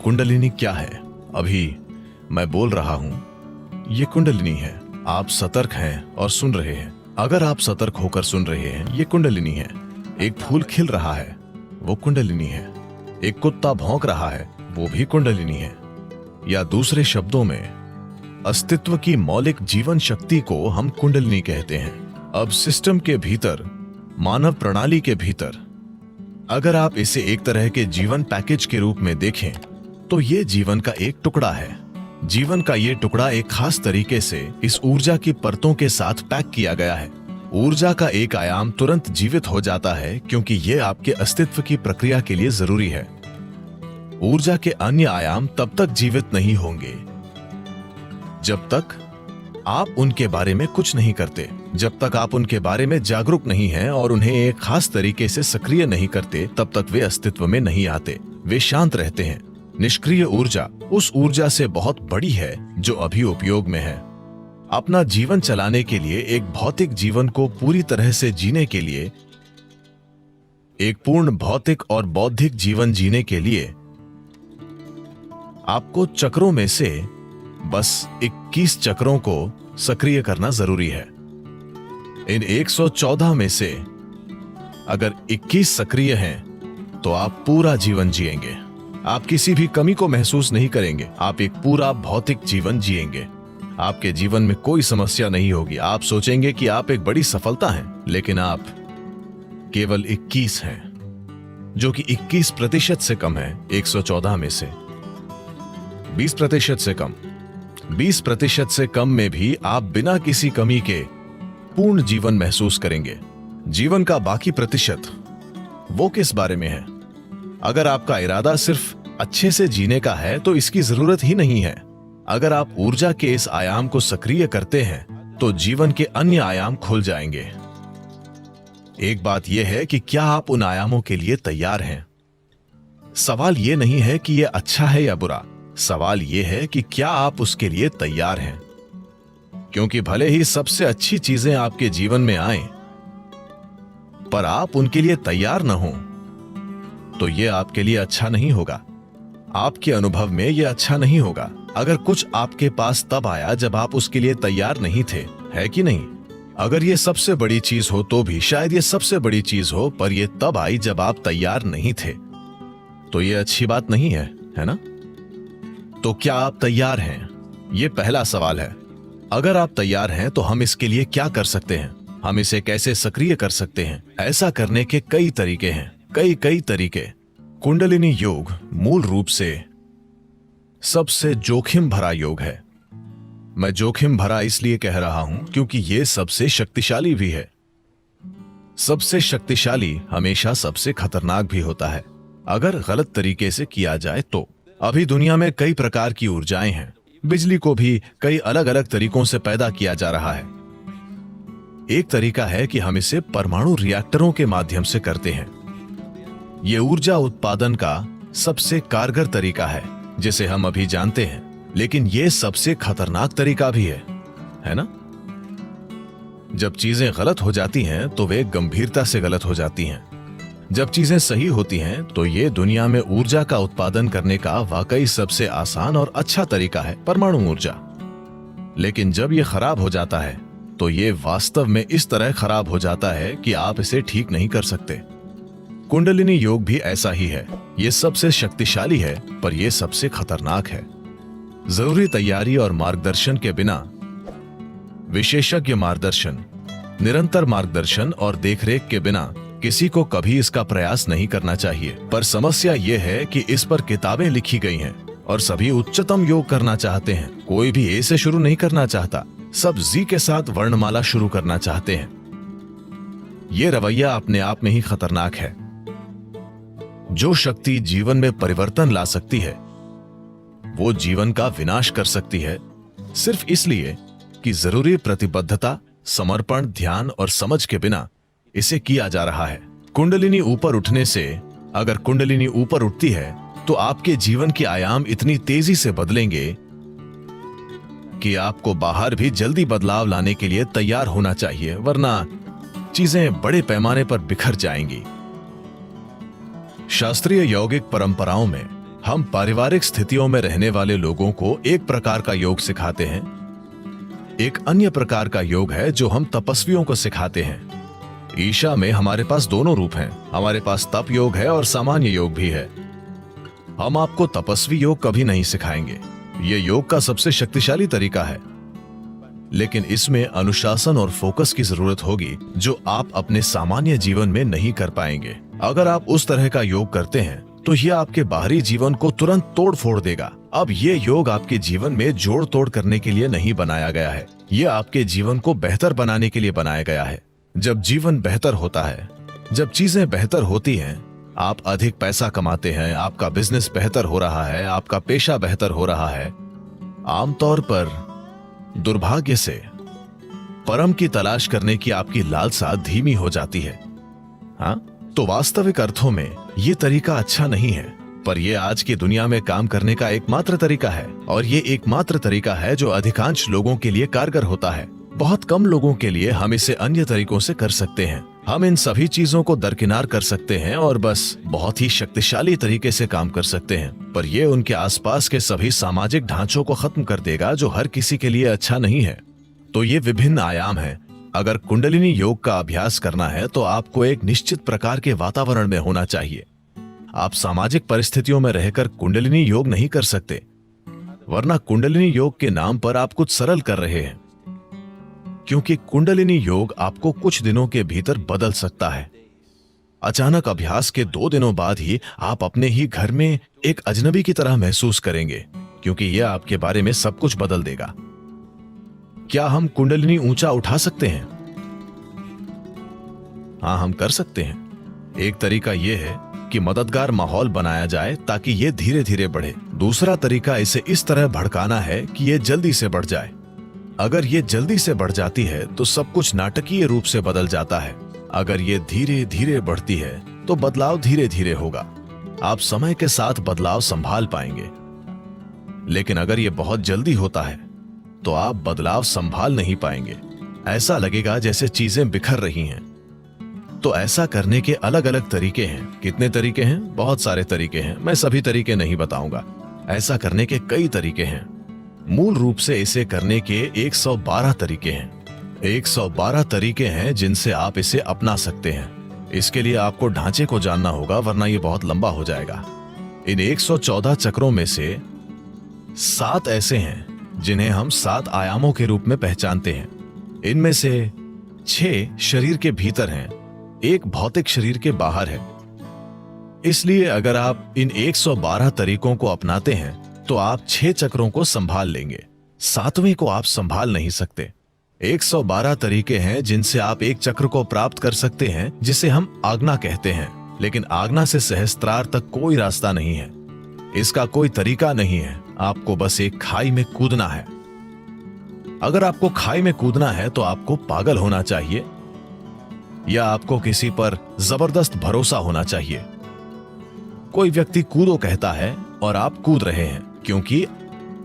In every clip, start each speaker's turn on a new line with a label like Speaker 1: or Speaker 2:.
Speaker 1: कुंडलिनी क्या है? अभी मैं बोल रहा हूं, ये कुंडलिनी है। आप सतर्क हैं और सुन रहे हैं। अगर आप सतर्क होकर सुन रहे हैं, ये कुंडलिनी है। एक फूल खिल रहा है, वो कुंडलिनी है। एक कुत्ता भौंक रहा है, वो भी कुंडलिनी है। या दूसरे शब्दों में, अस्तित्व की मौलिक जीवन शक्ति को हम कुंडलिनी कहते हैं। अब सिस्टम के भीतर, मानव प्रणाली के भीतर, अगर आप इसे एक तरह के जीवन पैकेज के रूप में देखें, तो ये जीवन का एक टुकड़ा है। जीवन का ये टुकड़ा एक खास तरीके से इस ऊर्जा की परतों के साथ पैक किया गया है। ऊर्जा का एक आयाम तुरंत जीवित हो जाता है क्योंकि यह आपके अस्तित्व की प्रक्रिया के लिए जरूरी है। ऊर्जा के अन्य आयाम तब तक जीवित नहीं होंगे जब तक आप उनके बारे में कुछ नहीं करते, जब तक आप उनके बारे में जागरूक नहीं हैं और उन्हें एक खास तरीके से सक्रिय नहीं करते, तब तक वे अस्तित्व में नहीं आते। वे शांत रहते हैं। निष्क्रिय ऊर्जा उस ऊर्जा से बहुत बड़ी है जो अभी उपयोग में है। अपना जीवन चलाने के लिए, एक भौतिक जीवन को पूरी तरह से जीने के लिए, एक पूर्ण भौतिक और बौद्धिक जीवन जीने के लिए आपको चक्रों में से बस 21 चक्रों को सक्रिय करना जरूरी है। इन 114 में से अगर 21 सक्रिय हैं तो आप पूरा जीवन जिएंगे। आप किसी भी कमी को महसूस नहीं करेंगे। आप एक पूरा भौतिक जीवन जिएंगे। आपके जीवन में कोई समस्या नहीं होगी। आप सोचेंगे कि आप एक बड़ी सफलता हैं, लेकिन आप केवल 21 हैं, जो कि 21% से कम है। 114 में से 20% से कम। 20% से कम में भी आप बिना किसी कमी के पूर्ण जीवन महसूस करेंगे। जीवन का बाकी प्रतिशत, वो किस बारे में है? अगर आपका इरादा सिर्फ अच्छे से जीने का है तो इसकी जरूरत ही नहीं है। अगर आप ऊर्जा के इस आयाम को सक्रिय करते हैं तो जीवन के अन्य आयाम खुल जाएंगे। एक बात यह है कि क्या आप उन आयामों के लिए तैयार हैं? सवाल यह नहीं है कि यह अच्छा है या बुरा। सवाल यह है कि क्या आप उसके लिए तैयार हैं? क्योंकि भले ही सबसे अच्छी चीजें आपके जीवन में आएं, पर आप उनके लिए तैयार न हो तो यह आपके लिए अच्छा नहीं होगा। आपके अनुभव में यह अच्छा नहीं होगा। अगर कुछ आपके पास तब आया जब आप उसके लिए तैयार नहीं थे, है कि नहीं? अगर यह सबसे बड़ी चीज हो तो भी शायद यह सबसे बड़ी चीज हो, पर यह तब आई जब आप तैयार नहीं थे, तो यह अच्छी बात नहीं है ना? तो क्या आप तैयार हैं? यह पहला सवाल है। अगर आप तैयार हैं तो हम इसके लिए क्या कर सकते हैं? हम इसे कैसे सक्रिय कर सकते हैं? ऐसा करने के कई तरीके हैं, कई तरीके। कुंडलिनी योग मूल रूप से सबसे जोखिम भरा योग है। मैं जोखिम भरा इसलिए कह रहा हूं क्योंकि यह सबसे शक्तिशाली भी है। सबसे शक्तिशाली हमेशा सबसे खतरनाक भी होता है अगर गलत तरीके से किया जाए तो। अभी दुनिया में कई प्रकार की ऊर्जाएं हैं। बिजली को भी कई अलग अलग तरीकों से पैदा किया जा रहा है। एक तरीका है कि हम इसे परमाणु रिएक्टरों के माध्यम से करते हैं। यह ऊर्जा उत्पादन का सबसे कारगर तरीका है जिसे हम अभी जानते हैं, लेकिन यह सबसे खतरनाक तरीका भी है ना? जब चीजें गलत हो जाती हैं तो वे गंभीरता से गलत हो जाती हैं। जब चीजें सही होती हैं तो ये दुनिया में ऊर्जा का उत्पादन करने का वाकई सबसे आसान और अच्छा तरीका है, परमाणु ऊर्जा। लेकिन जब ये खराब हो जाता है तो ये वास्तव में इस तरह खराब हो जाता है कि आप इसे ठीक नहीं कर सकते। कुंडलिनी योग भी ऐसा ही है। ये सबसे शक्तिशाली है, पर यह सबसे खतरनाक है। जरूरी तैयारी और मार्गदर्शन के बिना, विशेषज्ञ मार्गदर्शन, निरंतर मार्गदर्शन और देखरेख के बिना किसी को कभी इसका प्रयास नहीं करना चाहिए। पर समस्या यह है कि इस पर किताबें लिखी गई हैं और सभी उच्चतम योग करना चाहते हैं। कोई भी ए से शुरू नहीं करना चाहता। सब जी के साथ वर्णमाला शुरू करना चाहते हैं। यह रवैया अपने आप में ही खतरनाक है। जो शक्ति जीवन में परिवर्तन ला सकती है वो जीवन का विनाश कर सकती है, सिर्फ इसलिए कि जरूरी प्रतिबद्धता, समर्पण, ध्यान और समझ के बिना इसे किया जा रहा है। कुंडलिनी ऊपर उठने से, अगर कुंडलिनी ऊपर उठती है तो आपके जीवन के आयाम इतनी तेजी से बदलेंगे कि आपको बाहर भी जल्दी बदलाव लाने के लिए तैयार होना चाहिए, वरना चीजें बड़े पैमाने पर बिखर जाएंगी। शास्त्रीय यौगिक परंपराओं में हम पारिवारिक स्थितियों में रहने वाले लोगों को एक प्रकार का योग सिखाते हैं। एक अन्य प्रकार का योग है जो हम तपस्वियों को सिखाते हैं। ईशा में हमारे पास दोनों रूप हैं। हमारे पास तप योग है और सामान्य योग भी है। हम आपको तपस्वी योग कभी नहीं सिखाएंगे। ये योग का सबसे शक्तिशाली तरीका है, लेकिन इसमें अनुशासन और फोकस की जरूरत होगी जो आप अपने सामान्य जीवन में नहीं कर पाएंगे। अगर आप उस तरह का योग करते हैं तो यह आपके बाहरी जीवन को तुरंत तोड़ फोड़ देगा। अब ये योग आपके जीवन में जोड़ तोड़ करने के लिए नहीं बनाया गया है। यह आपके जीवन को बेहतर बनाने के लिए बनाया गया है। जब जीवन बेहतर होता है, जब चीजें बेहतर होती हैं, आप अधिक पैसा कमाते हैं, आपका बिजनेस बेहतर हो रहा है, आपका पेशा बेहतर हो रहा है, आमतौर पर दुर्भाग्य से परम की तलाश करने की आपकी लालसा धीमी हो जाती है। हाँ, तो वास्तविक अर्थों में ये तरीका अच्छा नहीं है, पर यह आज की दुनिया में काम करने का एकमात्र तरीका है, और ये एकमात्र तरीका है जो अधिकांश लोगों के लिए कारगर होता है। बहुत कम लोगों के लिए हम इसे अन्य तरीकों से कर सकते हैं। हम इन सभी चीजों को दरकिनार कर सकते हैं और बस बहुत ही शक्तिशाली तरीके से काम कर सकते हैं, पर यह उनके आसपास के सभी सामाजिक ढांचों को खत्म कर देगा जो हर किसी के लिए अच्छा नहीं है। तो ये विभिन्न आयाम हैं। अगर कुंडलिनी योग का अभ्यास करना है तो आपको एक निश्चित प्रकार के वातावरण में होना चाहिए। आप सामाजिक परिस्थितियों में रहकर कुंडलिनी योग नहीं कर सकते, वरना कुंडलिनी योग के नाम पर आप कुछ सरल कर रहे हैं, क्योंकि कुंडलिनी योग आपको कुछ दिनों के भीतर बदल सकता है। अचानक अभ्यास के 2 दिनों बाद ही आप अपने ही घर में एक अजनबी की तरह महसूस करेंगे, क्योंकि यह आपके बारे में सब कुछ बदल देगा। क्या हम कुंडलिनी ऊंचा उठा सकते हैं? हाँ, हम कर सकते हैं। एक तरीका यह है कि मददगार माहौल बनाया जाए ताकि यह धीरे धीरे बढ़े। दूसरा तरीका इसे इस तरह भड़काना है कि यह जल्दी से बढ़ जाए। अगर ये जल्दी से बढ़ जाती है तो सब कुछ नाटकीय रूप से बदल जाता है। अगर ये धीरे धीरे बढ़ती है तो बदलाव धीरे धीरे होगा। आप समय के साथ बदलाव संभाल पाएंगे। लेकिन अगर ये बहुत जल्दी होता है तो आप बदलाव संभाल नहीं पाएंगे। ऐसा लगेगा जैसे चीजें बिखर रही हैं। तो ऐसा करने के अलग अलग तरीके हैं। कितने तरीके हैं? बहुत सारे तरीके हैं। मैं सभी तरीके नहीं बताऊंगा। ऐसा करने के कई तरीके हैं। मूल रूप से इसे करने के 112 तरीके हैं। 112 तरीके हैं जिनसे आप इसे अपना सकते हैं। इसके लिए आपको ढांचे को जानना होगा, वरना यह बहुत लंबा हो जाएगा। इन 114 चक्रों में से 7 ऐसे हैं जिन्हें हम 7 आयामों के रूप में पहचानते हैं। इनमें से 6 शरीर के भीतर हैं, एक भौतिक शरीर के बाहर है। इसलिए अगर आप इन 112 तरीकों को अपनाते हैं तो आप 6 चक्रों को संभाल लेंगे, 7वें को आप संभाल नहीं सकते। 112 तरीके हैं जिनसे आप एक चक्र को प्राप्त कर सकते हैं, जिसे हम आज्ञा कहते हैं। लेकिन आज्ञा से सहस्त्रार तक कोई रास्ता नहीं है। इसका कोई तरीका नहीं है। आपको बस एक खाई में कूदना है। अगर आपको खाई में कूदना है तो आपको पागल होना चाहिए या आपको किसी पर जबरदस्त भरोसा होना चाहिए। कोई व्यक्ति कूदो कहता है और आप कूद रहे हैं क्योंकि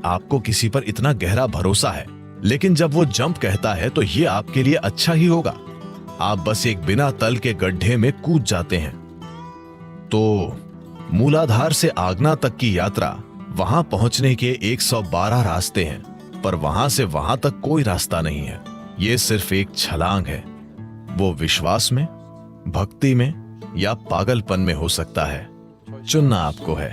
Speaker 1: आपको किसी पर इतना गहरा भरोसा है। लेकिन जब वो जंप कहता है तो ये आपके लिए अच्छा ही होगा। आप बस एक बिना तल के गड्ढे में कूद जाते हैं। तो मूलाधार से आज्ञा तक की यात्रा, वहां पहुंचने के 112 रास्ते हैं, पर वहां से वहां तक कोई रास्ता नहीं है। ये सिर्फ एक छलांग है। वो विश्वास में, भक्ति में या पागलपन में हो सकता है। चुनना आपको है।